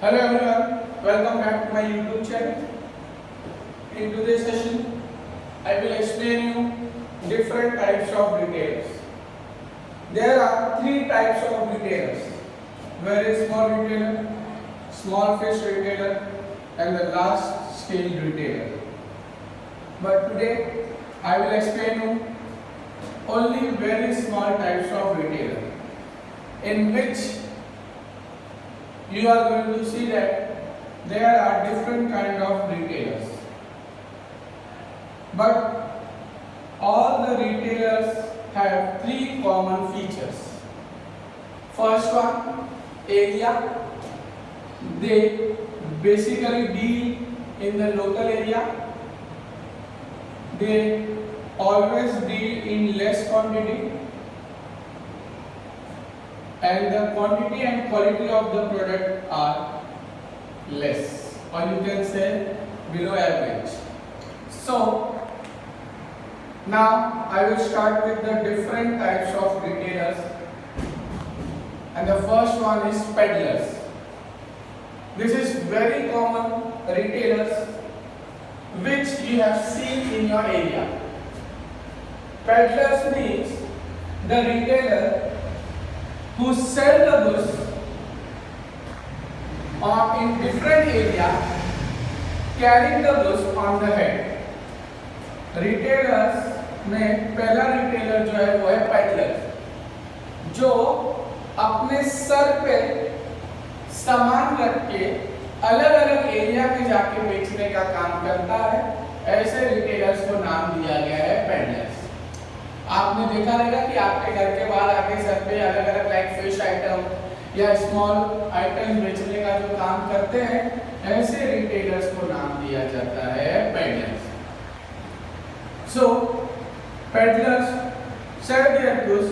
Hello everyone, welcome back to my YouTube channel. In today's session, I will explain you different types of retailers. There are three types of retailers: very small retailer, small fish retailer, and the large scale retailer. But today, I will explain you only very small types of retailer, in which you are going to see that there are different kind of retailers, but all the retailers have three common features. First one, area. They basically deal in the local area. They always deal in less quantity, and the quantity and quality of the product are less, or you can say below average. So now I will start with the different types of retailers, and the first one is peddlers. This is very common retailers which you have seen in your area. Peddlers means the retailer who sell the goods in different area, carrying the goods on the head. Retailers में पहला retailer जो है वो है peddler, जो अपने sir पे सामान रख के अलग अलग एरिया में जाके बेचने का काम करता है। ऐसे रिटेलर्स को नाम दिया गया है पेडलर्स। आपने देखा रहेगा कि आपके घर के बाहर आके सर पे अलग अलग लाइक फिश आइटम या स्मॉल आइटम बेचने का जो काम करते हैं, ऐसे रिटेलर्स को नाम दिया जाता है peddlers. So peddlers sell their goods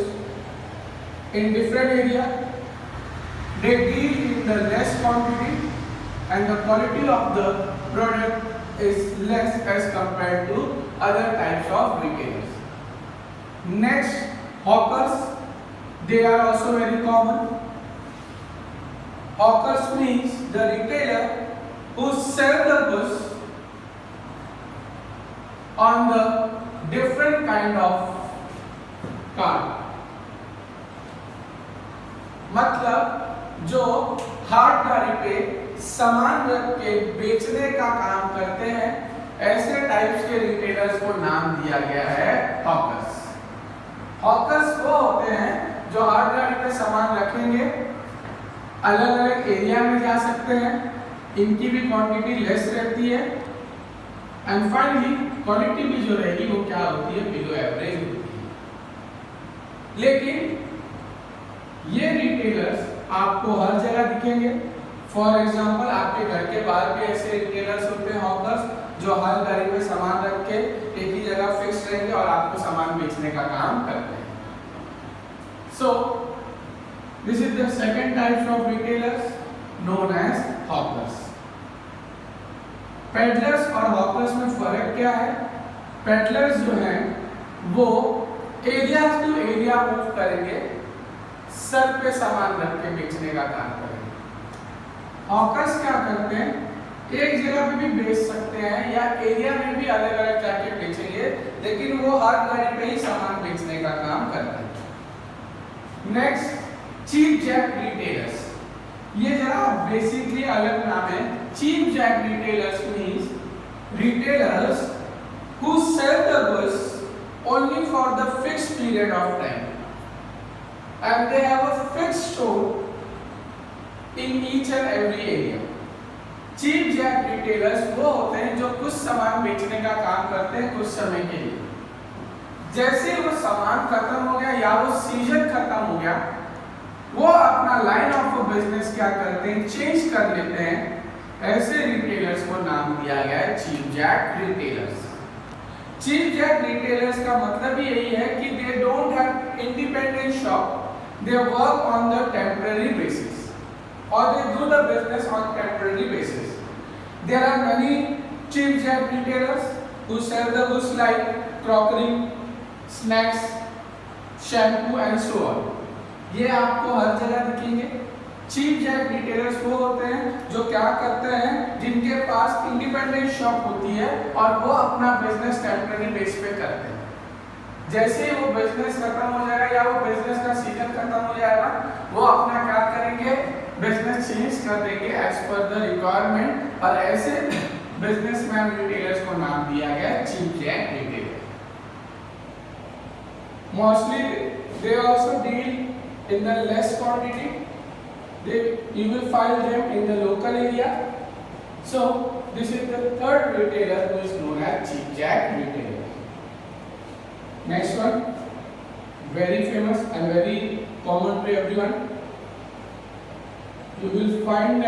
in different area. They deal in the less quantity, and the quality of the product is less as compared to other types of retailers. Next, hawkers. They are also very common. Hawkers means the retailer who sell the goods on the different kind of cart. मतलब जो हाथ गाड़ी पे सामान रख के बेचने का काम करते हैं, ऐसे टाइप्स के रिटेलर्स को नाम दिया गया है हॉकर्स। हॉकर्स वो होते हैं जो हाथ गाड़ी पे सामान रखेंगे, अलग अलग एरिया में जा सकते हैं, इनकी भी क्वांटिटी लेस रहती है, एंड फाइनली क्वालिटी भी जो रहेगी वो क्या होती है, बिलो एवरेज होती है। लेकिन ये रिटेलर्स आपको हर जगह दिखेंगे। फॉर एग्जांपल, आपके घर के बाहर भी ऐसे रिटेलर्स होते हैं हॉकर्स, जो हर गाड़ी में सामान रख के एक ही जगह फिक्स रहेंगे और आपको सामान बेचने का काम करते हैं। So this is the second types of retailers known as hawkers. Peddlers और हॉकर्स में फर्क क्या है? पेडलर्स जो हैं वो एरिया टू एरिया मूव करेंगे, सर पे सामान रख के बेचने का काम करेंगे। हॉकर्स क्या करते हैं, एक जगह पे भी बेच सकते हैं या एरिया में भी अलग अलग जाके बेचेंगे, लेकिन वो हर गाड़ी पे ही सामान बेचने का काम करते हैं। Next, cheap jack retailers. ये जरा बेसिकली अलग नाम है। Cheap jack retailers means retailers who sell the goods only for the fixed period of time, and they have a fixed store in each and every area. Cheap jack retailers वो होते हैं जो कुछ सामान बेचने का काम करते हैं कुछ समय के लिए। जैसे वो सामान खत्म हो गया या वो सीजन खत्म हो गया, वो अपना लाइन ऑफ बिजनेस क्या करते हैं, चेंज कर लेते हैं। ऐसे रिटेलर्स को नाम दिया गया है cheap jack retailers. Cheap jack retailers का मतलब ही यही है कि they don't have independent shop, they work on the temporary basis और they do the business on temporary basis. There are many cheap jack retailers who sell the goods like crockery, snacks, shampoo and so on. ये आपको हर जगह दिखेंगे। Cheap jack retailers वो होते हैं जो क्या करते हैं, जिनके पास इंडिपेंडेंट शॉप होती है और वो अपना बिजनेस टेम्पररी बेस पे करते हैं। जैसे ही वो बिजनेस खत्म हो जाएगा या वो बिजनेस का सीजन खत्म हो जाएगा, वो अपना क्या करेंगे, बिजनेस चेंज कर देंगे एज पर द रिक्वायरमेंट, और ऐसे बिजनेसमैन रिटेलर्स को नाम दिया गया cheap jack retailer. Mostly they also deal in the less quantity, you will find them in the local area. So this is the third retailer who is known as cheap jack retailer. Next one, very famous and very common to everyone. You will find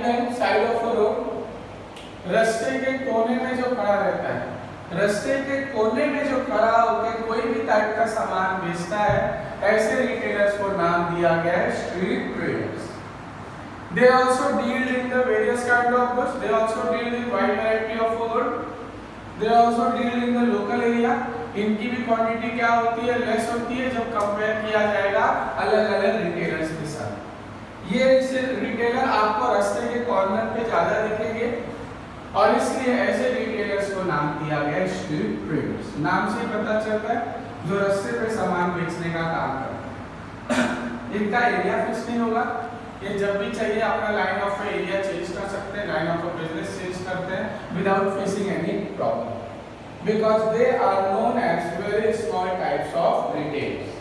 them side of a road. रास्ते के कोने में जो खड़ा रहता है, रास्ते के कोने में जो खड़ा होकर कोई भी टाइप का सामान बेचता है, ऐसे रिटेलर्स को नाम दिया गया है street traders. They also deal in the various kind of goods. They also deal in wide variety of food. They also deal in the local area. इनकी भी क्वांटिटी क्या होती है, लेस होती है जब कंपेयर किया जाएगा अलग अलग रिटेलर्स के साथ। ये रिटेलर आपको रास्ते के कॉर्नर पे ज्यादा दिखेंगे और इसलिए ऐसे रिटेलर्स को नाम दिया गया स्ट्रीट ट्रेडर्स। नाम से पता चलता है जो रास्ते पे सामान बेचने का काम करते हैं। इनका एरिया फिक्स नहीं होगा, ये जब भी चाहिए अपना लाइन ऑफ एरिया चेंज कर सकते हैं, लाइन ऑफ बिजनेस चेंज करते हैं without facing any problem, because they are known as very small types of retailers.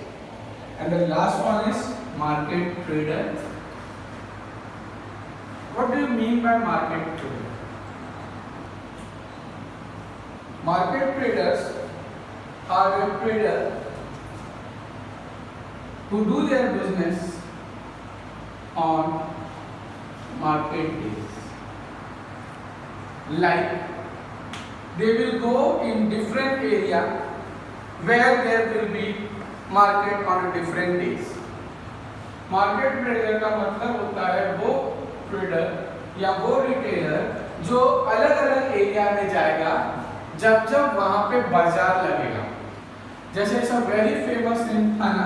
And the last one is market trader. What do you mean by market trader? Market traders are a trader who do their business on market days. Like they will go in different area where there will be market on different days. Market trader का मतलब होता है वो trader या वो retailer जो अलग अलग एरिया में जाएगा जब जब वहां पे बाजार लगेगा। जैसे सब वेरी फेमस इन थाना,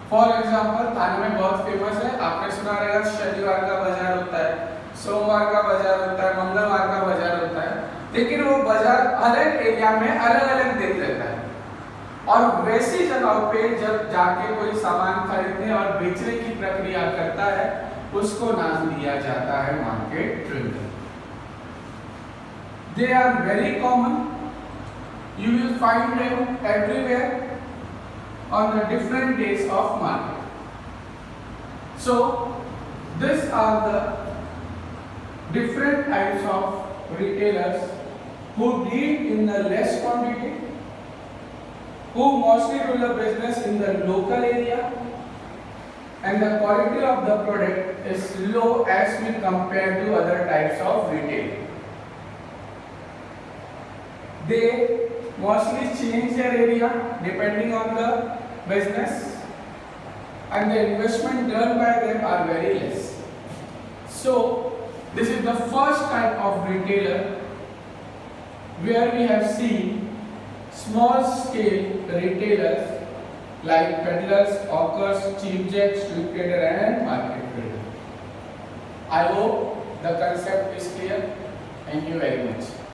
फॉर एग्जांपल थाने में बहुत फेमस है, आपने सुना रहेगा शनिवार का बाजार होता है, सोमवार का बाजार होता है, मंगलवार का बाजार होता है, लेकिन वो बाजार अलग एरिया में अलग अलग दिन रहता है। और वैसी जगह पे जब जाके कोई सामान खरीदने और बेचने की प्रक्रिया करता है, उसको नाम दिया जाता है market trader. They are very common. You will find them everywhere on the different days of market. So these are the different types of retailers who deal in the less quantity, who mostly do the business in the local area, and the quality of the product is low as we compare to other types of retail. They mostly change their area depending on the business, and the investment done by them are very less. So this is the first type of retailer where we have seen small scale retailers like peddlers, hawkers, cheap jack, street trader and market trader. I hope the concept is clear. Thank you very much.